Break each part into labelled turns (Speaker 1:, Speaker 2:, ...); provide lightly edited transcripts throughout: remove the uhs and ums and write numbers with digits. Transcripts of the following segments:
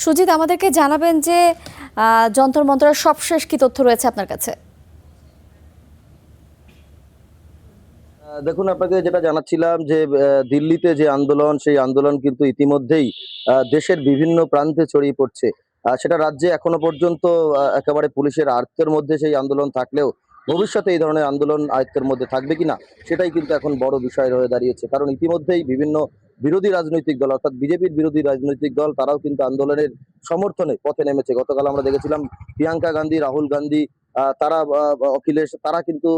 Speaker 1: সুজিত, আমাদেরকে জানাবেন যে যন্তর মন্তরের সবশেষ কি তথ্য রয়েছে আপনার কাছে?
Speaker 2: দেখুন, আপনাকে যেটা জানাচ্ছিলাম যে দিল্লিতে যে আন্দোলন, সেই আন্দোলন কিন্তু ইতিমধ্যেই দেশের বিভিন্ন প্রান্তে ছড়িয়ে পড়ছে। সেটা রাজ্যে এখনো পর্যন্ত একেবারে পুলিশের আয়ত্তের মধ্যে সেই আন্দোলন থাকলেও ভবিষ্যতে এই ধরনের আন্দোলন আয়ত্তের মধ্যে থাকবে কিনা সেটাই কিন্তু এখন বড় বিষয় হয়ে দাঁড়িয়েছে। কারণ ইতিমধ্যেই বিভিন্ন বিরোধী রাজনৈতিক দল, অর্থাৎ বিজেপির বিরোধী রাজনৈতিক দল, তারাও কিন্তু আন্দোলনের সমর্থনে পথে নেমেছে। গতকাল আমরা দেখেছিলাম প্রিয়াঙ্কা গান্ধী, রাহুল গান্ধী, তারা, অখিলেশ, তারা কিন্তু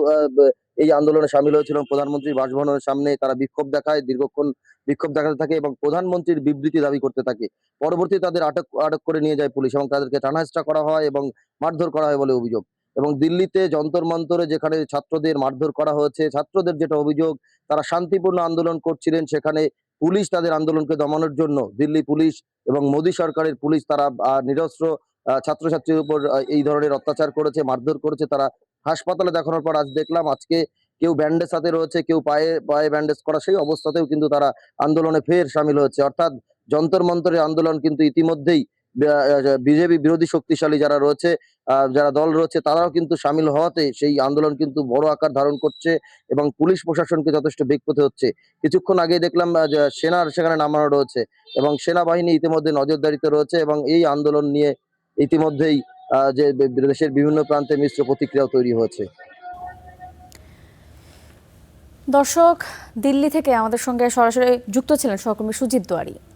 Speaker 2: এই আন্দোলনে সামিল হয়েছিল। প্রধানমন্ত্রীর বাসভবনের সামনে তারা বিক্ষোভ দেখায়, দীর্ঘক্ষণ বিক্ষোভ দেখাতে থাকে এবং প্রধানমন্ত্রীর বিবৃতি দাবি করতে থাকে। পরবর্তীতে তাদের আটক আটক করে নিয়ে যায় পুলিশ এবং তাদেরকে টানাহেঁচড়া করা হয় এবং মারধর করা হয় বলে অভিযোগ। এবং দিল্লিতে যন্তর মন্তরে যেখানে ছাত্রদের মারধর করা হয়েছে, ছাত্রদের যেটা অভিযোগ, তারা শান্তিপূর্ণ আন্দোলন করছিলেন, সেখানে পুলিশ তাদের আন্দোলনকে দমানোর জন্য, দিল্লি পুলিশ এবং মোদী সরকারের পুলিশ, তারা নিরস্ত্র ছাত্রছাত্রীর উপর এই ধরনের অত্যাচার করেছে, মারধর করেছে। তারা হাসপাতালে দেখানোর পর আজ দেখলাম, আজকে কেউ ব্যান্ডেজ হাতে রয়েছে, কেউ পায়ে পায়ে ব্যান্ডেজ করা, সেই অবস্থাতেও কিন্তু তারা আন্দোলনে ফের সামিল হয়েছে। অর্থাৎ যন্তর মন্তরের আন্দোলন কিন্তু ইতিমধ্যেই বিজেপি বিরোধী শক্তিশালী যারা রয়েছে, যারা দল রয়েছে, তারাও কিন্তু সামিল হওয়াতে সেই আন্দোলন কিন্তু বড় আকার ধারণ করছে এবং পুলিশ প্রশাসনকে যথেষ্ট বেগ পেতে হচ্ছে। কিছুক্ষণ আগেই দেখলাম যে সেনার সেখানে নামানো রয়েছে এবং সেনাবাহিনী ইতিমধ্যে নজরদারিতে রয়েছে এবং এই আন্দোলন নিয়ে ইতিমধ্যেই যে দেশের বিভিন্ন প্রান্তে মিশ্র প্রতিক্রিয়াও তৈরি হয়েছে।
Speaker 1: দর্শক, দিল্লি থেকে আমাদের সঙ্গে সরাসরি যুক্ত ছিলেন সহকর্মী সুজিত দুয়ারী।